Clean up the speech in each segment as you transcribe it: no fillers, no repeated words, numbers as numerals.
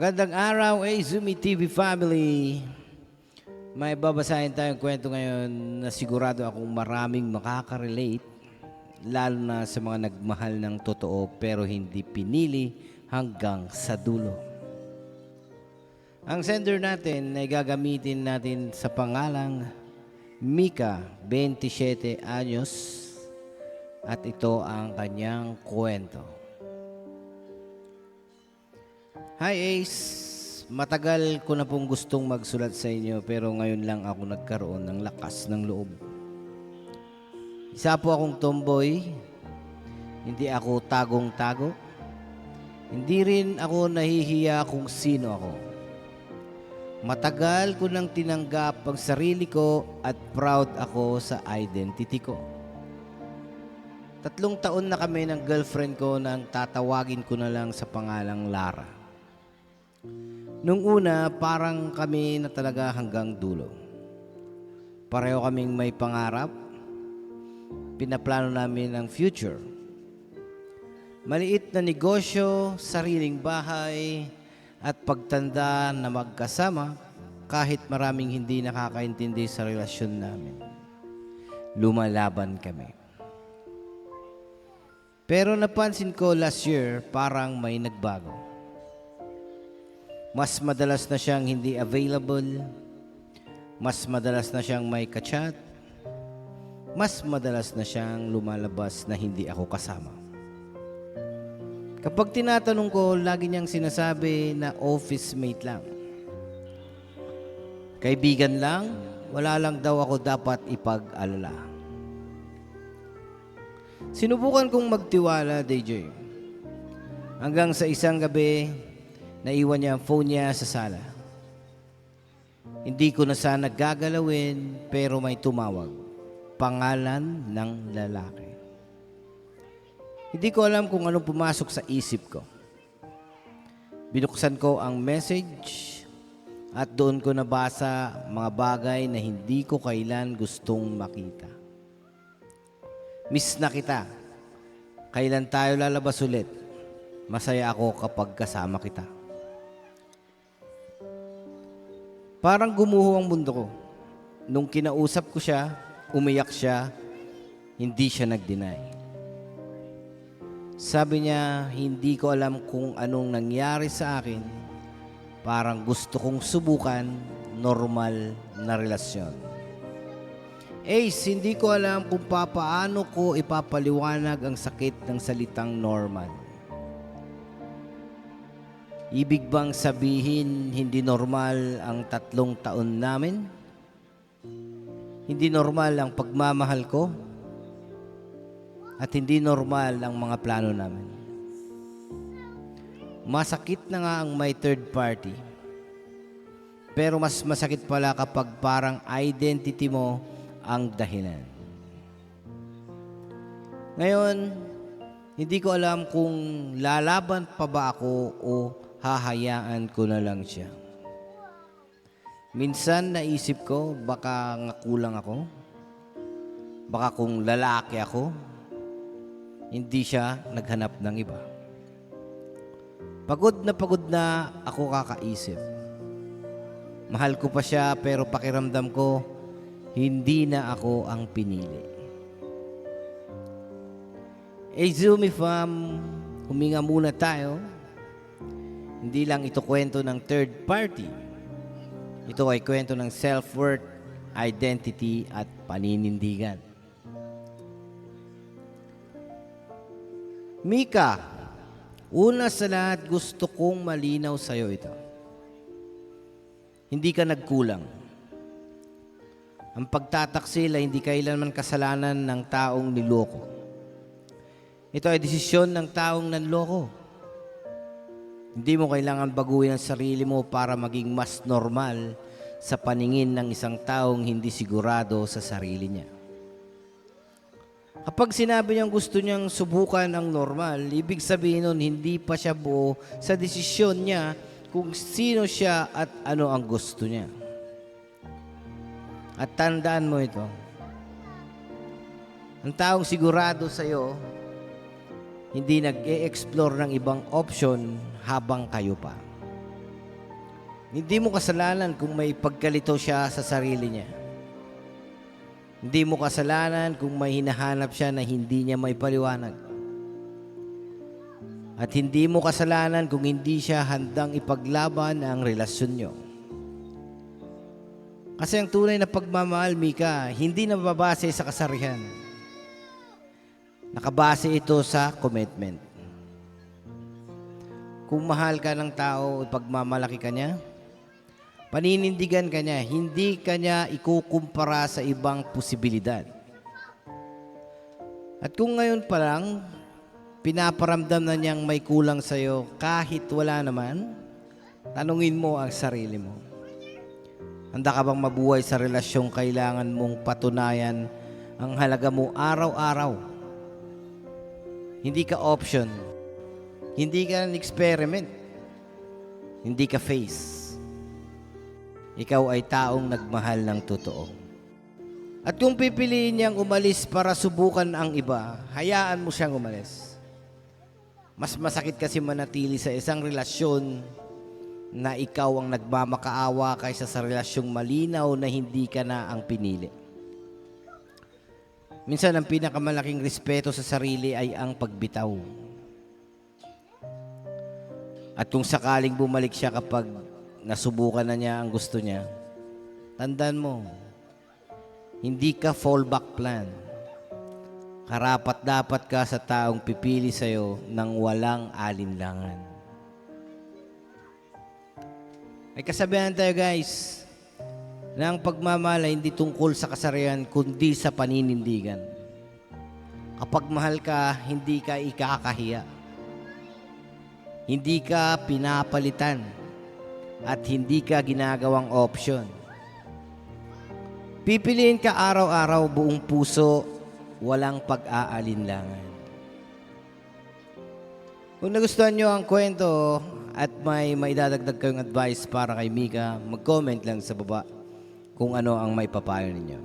Magandang araw, Azumi TV family. May babasahin tayong kwento ngayon na sigurado akong maraming makaka-relate, lalo na sa mga nagmahal ng totoo pero hindi pinili hanggang sa dulo. Ang sender natin ay gagamitin natin sa pangalang Mika, 27 anyos, at ito ang kanyang kwento. Hi Ace, matagal ko na pong gustong magsulat sa inyo pero ngayon lang ako nagkaroon ng lakas ng loob. Isa po akong tomboy, hindi ako tagong-tago, hindi rin ako nahihiya kung sino ako. Matagal ko nang tinanggap ang sarili ko at proud ako sa identity ko. 3 taon na kami ng girlfriend ko na ang tatawagin ko na lang sa pangalang Lara. Nung una, parang kami na talaga hanggang dulo. Pareho kaming may pangarap. Pinaplano namin ang future. Maliit na negosyo, sariling bahay, at pagtanda na magkasama kahit maraming hindi nakakaintindi sa relasyon namin. Lumalaban kami. Pero napansin ko last year parang may nagbago. Mas madalas na siyang hindi available. Mas madalas na siyang may kachat. Mas madalas na siyang lumalabas na hindi ako kasama. Kapag tinatanong ko, lagi niyang sinasabi na office mate lang. Kaibigan lang, wala lang daw ako dapat ipag-alala. Sinubukan kong magtiwala, DJ. Hanggang sa isang gabi, naiwan niya ang phone niya sa sala. Hindi ko na sana gagalawin pero may tumawag. Pangalan ng lalaki. Hindi ko alam kung anong pumasok sa isip ko. Binuksan ko ang message at doon ko nabasa mga bagay na hindi ko kailan gustong makita. Miss na kita. Kailan tayo lalabas ulit? Masaya ako kapag kasama kita. Parang gumuho ang mundo ko. Nung kinausap ko siya, umiyak siya, hindi siya nag-deny. Sabi niya, hindi ko alam kung anong nangyari sa akin. Parang gusto kong subukan normal na relasyon. Ace, hindi ko alam kung paano ko ipapaliwanag ang sakit ng salitang normal. Ibig bang sabihin hindi normal ang 3 taon namin? Hindi normal ang pagmamahal ko? At hindi normal ang mga plano namin? Masakit na nga ang may third party. Pero mas masakit pala kapag parang identity mo ang dahilan. Ngayon, hindi ko alam kung lalaban pa ba ako o hahayaan ko na lang siya. Minsan naisip ko, baka nga kulang ako. Baka kung lalaki ako, hindi siya naghanap ng iba. Pagod na ako kakaisip. Mahal ko pa siya pero pakiramdam ko, hindi na ako ang pinili. Azumi fam, huminga muna tayo. Hindi lang ito kwento ng third party. Ito ay kwento ng self-worth, identity at paninindigan. Mika, una sa lahat gusto kong malinaw sa'yo ito. Hindi ka nagkulang. Ang pagtataksil ay hindi kailanman kasalanan ng taong niloko. Ito ay desisyon ng taong nanloko. Hindi mo kailangan baguhin ang sarili mo para maging mas normal sa paningin ng isang taong hindi sigurado sa sarili niya. Kapag sinabi niyang gusto niyang subukan ang normal, ibig sabihin nun hindi pa siya buo sa desisyon niya kung sino siya at ano ang gusto niya. At tandaan mo ito, ang taong sigurado sa iyo, hindi nag-e-explore ng ibang option habang kayo pa. Hindi mo kasalanan kung may pagkalito siya sa sarili niya. Hindi mo kasalanan kung may hinahanap siya na hindi niya may paliwanag. At hindi mo kasalanan kung hindi siya handang ipaglaban ang relasyon niyo. Kasi ang tunay na pagmamahal, Mika, hindi nababase sa kasarihan. Nakabase ito sa commitment. Kung mahal ka ng tao, ipagmamalaki ka niya, paninindigan ka niya, hindi ka niya ikukumpara sa ibang posibilidad. At kung ngayon pa lang, pinaparamdam na niyang may kulang sa'yo kahit wala naman, tanungin mo ang sarili mo. Handa ka bang mabuhay sa relasyong kailangan mong patunayan ang halaga mo araw-araw? Hindi ka option. Hindi ka an experiment. Hindi ka face. Ikaw ay taong nagmahal ng totoo. At kung pipiliin niyang umalis para subukan ang iba, hayaan mo siyang umalis. Mas masakit kasi manatili sa isang relasyon na ikaw ang nagmamakaawa kaysa sa relasyong malinaw na hindi ka na ang pinili. Minsan ang pinakamalaking respeto sa sarili ay ang pagbitaw. At kung sakaling bumalik siya kapag nasubukan na niya ang gusto niya, tandaan mo, hindi ka fallback plan. Karapat-dapat ka sa taong pipili sa'yo ng walang alinlangan. May kasabihan tayo guys, na ang pagmamahal ay hindi tungkol sa kasarian kundi sa paninindigan. Kapag mahal ka, hindi ka ikakahiya. Hindi ka pinapalitan at hindi ka ginagawang option. Pipiliin ka araw-araw buong puso, walang pag-aalinlangan. Kung nagustuhan nyo ang kwento at may maidadagdag kayong advice para kay Mika, mag-comment lang sa baba kung ano ang may papayo ninyo.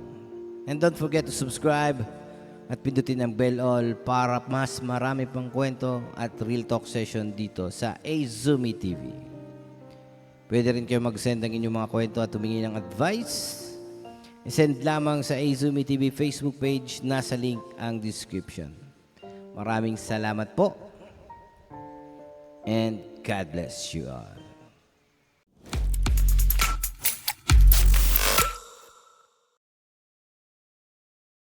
And don't forget to subscribe at pindutin ang bell all para mas marami pang kwento at real talk session dito sa Azumi TV. Pwede rin kayo mag-send ng inyong mga kwento at humingi ng advice. I-send lamang sa Azumi TV Facebook page, nasa link ang description. Maraming salamat po. And God bless you all.